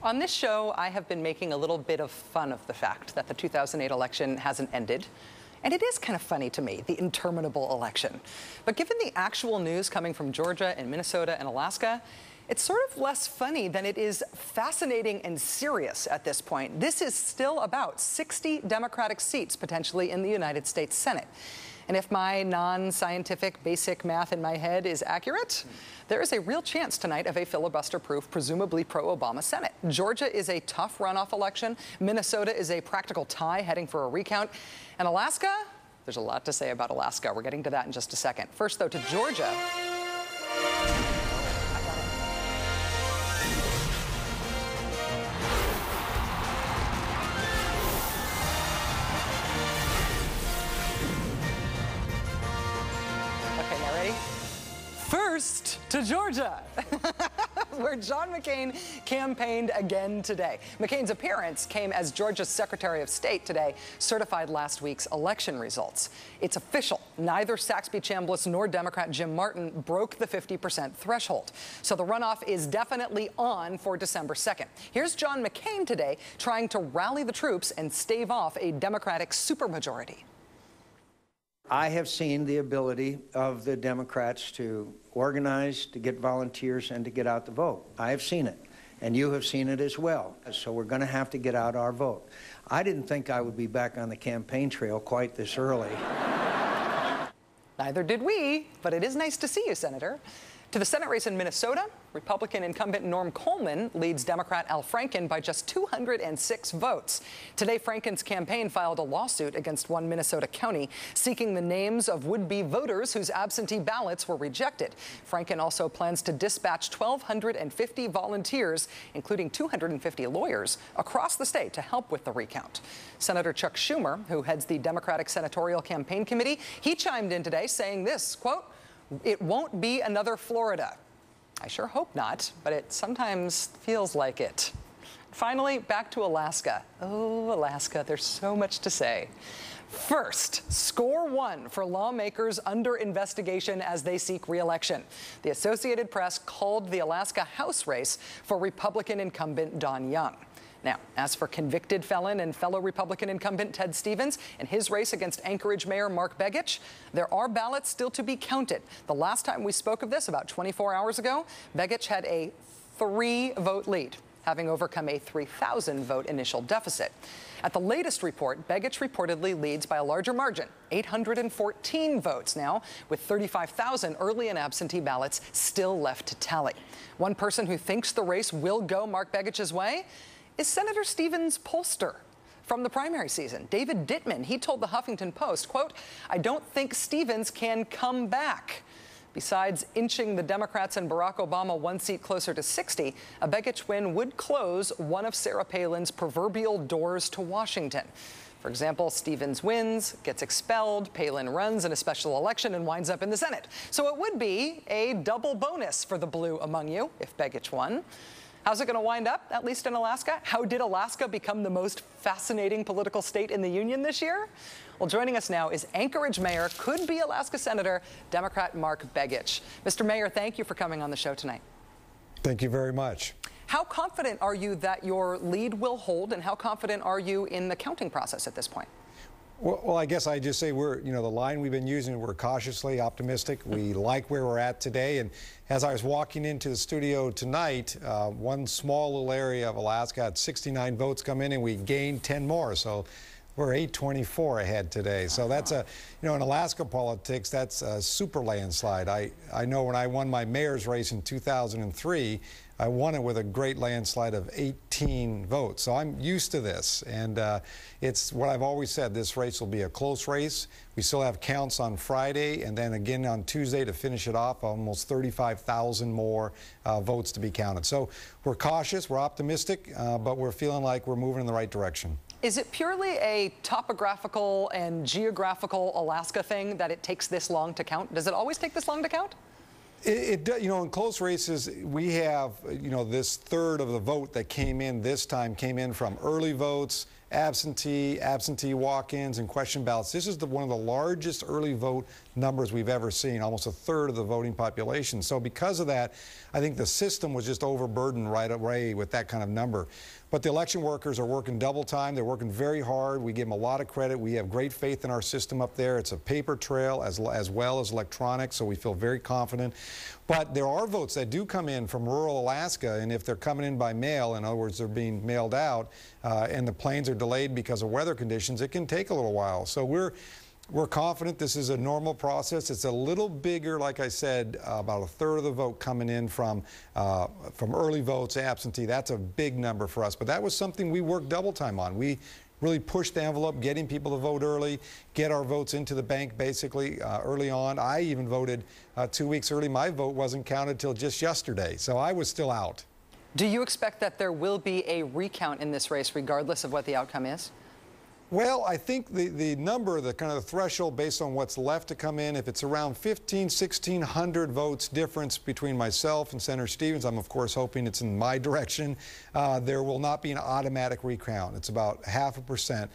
On this show, I have been making a little bit of fun of the fact that the 2008 election hasn't ended. And it is kind of funny to me, the interminable election. But given the actual news coming from Georgia and Minnesota and Alaska, it's sort of less funny than it is fascinating and serious at this point. This is still about 60 Democratic seats potentially in the United States Senate. And if my non-scientific basic math in my head is accurate, there is a real chance tonight of a filibuster-proof, presumably pro-Obama Senate. Georgia is a tough runoff election. Minnesota is a practical tie heading for a recount. And Alaska, there's a lot to say about Alaska. We're getting to that in just a second. First, though, to Georgia. First to Georgia, where John McCain campaigned again today. McCain's appearance came as Georgia's Secretary of State today certified last week's election results. It's official. Neither Saxby-Chambliss nor Democrat Jim Martin broke the 50% threshold. So the runoff is definitely on for December 2nd. Here's John McCain today trying to rally the troops and stave off a Democratic supermajority. I have seen the ability of the Democrats to organize, to get volunteers, and to get out the vote. I have seen it, and you have seen it as well. So we're going to have to get out our vote. I didn't think I would be back on the campaign trail quite this early. Neither did we, but it is nice to see you, Senator. To the Senate race in Minnesota, Republican incumbent Norm Coleman leads Democrat Al Franken by just 206 votes. Today, Franken's campaign filed a lawsuit against one Minnesota county seeking the names of would-be voters whose absentee ballots were rejected. Franken also plans to dispatch 1,250 volunteers, including 250 lawyers, across the state to help with the recount. Senator Chuck Schumer, who heads the Democratic Senatorial Campaign Committee, he chimed in today saying this, quote, "It won't be another Florida." I sure hope not, but it sometimes feels like it. Finally, back to Alaska. Oh, Alaska, there's so much to say. First, score one for lawmakers under investigation as they seek re-election. The Associated Press called the Alaska House race for Republican incumbent Don Young. Now, as for convicted felon and fellow Republican incumbent Ted Stevens and his race against Anchorage Mayor Mark Begich, there are ballots still to be counted. The last time we spoke of this, about 24 hours ago, Begich had a 3-vote lead, having overcome a 3,000-vote initial deficit. At the latest report, Begich reportedly leads by a larger margin, 814 votes now, with 35,000 early and absentee ballots still left to tally. One person who thinks the race will go Mark Begich's way is Senator Stevens' pollster from the primary season, David Dittman. He told the Huffington Post, quote, "I don't think Stevens can come back." Besides inching the Democrats and Barack Obama one seat closer to 60, a Begich win would close one of Sarah Palin's proverbial doors to Washington. For example, Stevens wins, gets expelled, Palin runs in a special election and winds up in the Senate. So it would be a double bonus for the blue among you if Begich won. How's it going to wind up, at least in Alaska? How did Alaska become the most fascinating political state in the union this year? Well, joining us now is Anchorage Mayor, could-be Alaska Senator, Democrat Mark Begich. Mr. Mayor, thank you for coming on the show tonight. Thank you very much. How confident are you that your lead will hold, and how confident are you in the counting process at this point? Well, I guess I just say the line we've been using, we're cautiously optimistic. We like where we're at today. And as I was walking into the studio tonight, one small little area of Alaska had 69 votes come in, and we gained 10 more. So we're 824 ahead today. So that's in Alaska politics, that's a super landslide. I know when I won my mayor's race in 2003, I won it with a great landslide of 18 votes. So I'm used to this. And it's what I've always said, this race will be a close race. We still have counts on Friday and then again on Tuesday to finish it off, almost 35,000 more votes to be counted. So we're cautious, we're optimistic, but we're feeling like we're moving in the right direction. Is it purely a topographical and geographical Alaska thing that it takes this long to count? Does it always take this long to count? In close races, we have, this third of the vote that came in this time came in from early votes absentee walk-ins, and question ballots. This is one of the largest early vote numbers we've ever seen, almost a third of the voting population. So because of that, I think the system was just overburdened right away with that kind of number. But the election workers are working double time. They're working very hard. We give them a lot of credit. We have great faith in our system up there. It's a paper trail as well as electronic, so we feel very confident. But there are votes that do come in from rural Alaska, and if they're coming in by mail, in other words, they're being mailed out, and the planes are delayed because of weather conditions, it can take a little while. So we're confident this is a normal process. It's a little bigger, like I said, about a third of the vote coming in from early votes, absentee. That's a big number for us. But that was something we worked double time on. We really pushed the envelope, getting people to vote early, get our votes into the bank basically early on. I even voted 2 weeks early. My vote wasn't counted till just yesterday, so I was still out. Do you expect that there will be a recount in this race regardless of what the outcome is? Well, I think the number, the kind of the threshold based on what's left to come in, if it's around 1,600 votes difference between myself and Senator Stevens, I'm of course hoping it's in my direction, there will not be an automatic recount. It's about 0.5%.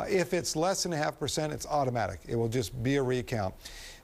If it's less than 0.5%, it's automatic. It will just be a recount.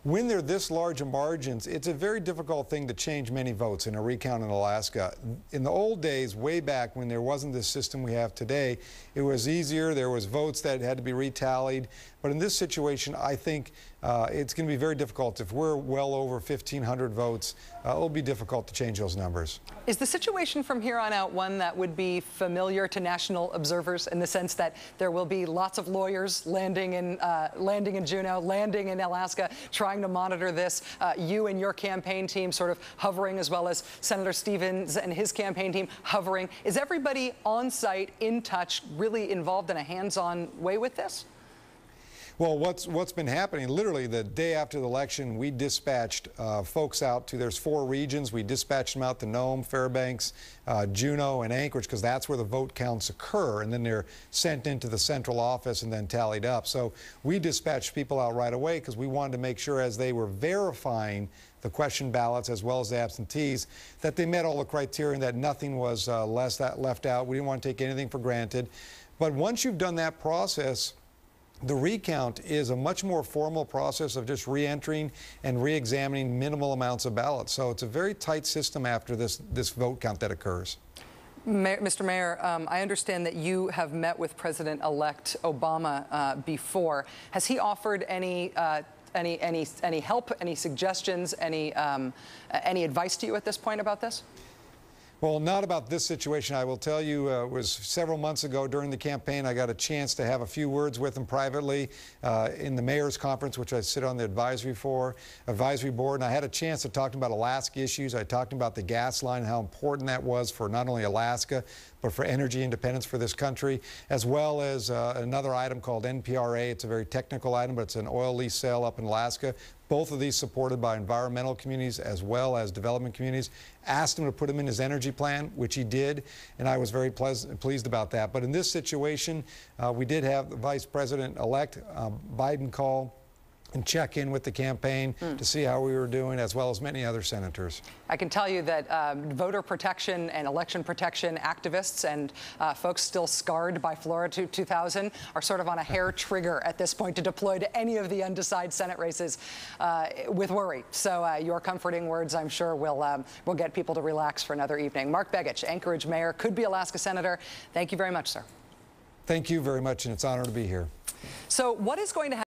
When they're this large in margins, it's a very difficult thing to change many votes in a recount in Alaska. In the old days, way back when there wasn't this system we have today, it was easier. There was votes that had to be retallied. But in this situation, I think it's going to be very difficult. If we're well over 1,500 votes, it'll be difficult to change those numbers. Is the situation from here on out one that would be familiar to national observers in the sense that there will be lots of lawyers landing in Juneau, landing in Alaska, trying to monitor this, you and your campaign team sort of hovering, as well as Senator Stevens and his campaign team hovering? Is everybody on site, in touch, really involved in a hands-on way with this? Well, what's been happening, literally the day after the election, we dispatched folks out to, there's 4 regions. We dispatched them out to Nome, Fairbanks, Juneau, and Anchorage, because that's where the vote counts occur, and then they're sent into the central office and then tallied up. So we dispatched people out right away because we wanted to make sure, as they were verifying the question ballots as well as the absentees, that they met all the criteria and that nothing was left out. We didn't want to take anything for granted. But once you've done that process, the recount is a much more formal process of just re-entering and re-examining minimal amounts of ballots. So it's a very tight system after this vote count that occurs. Mr. Mayor, I understand that you have met with President-elect Obama before. Has he offered any help, any suggestions, any advice to you at this point about this? Well, not about this situation. I will tell you, it was several months ago during the campaign, I got a chance to have a few words with him privately in the mayor's conference, which I sit on the advisory board, and I had a chance to talk to him about Alaska issues. I talked about the gas line and how important that was for not only Alaska, but for energy independence for this country, as well as another item called NPRA. It's a very technical item, but it's an oil lease sale up in Alaska. Both of these supported by environmental communities as well as development communities. Asked him to put them in his energy plan, which he did, and I was very pleased about that. But in this situation, we did have the Vice President-elect Biden call and check in with the campaign to see how we were doing, as well as many other senators. I can tell you that voter protection and election protection activists and folks still scarred by Florida 2000 are sort of on a hair trigger at this point to deploy to any of the undecided Senate races with worry. So your comforting words, I'm sure, will get people to relax for another evening. Mark Begich, Anchorage Mayor, could be Alaska Senator. Thank you very much, sir. Thank you very much, and it's an honor to be here. So what is going to happen?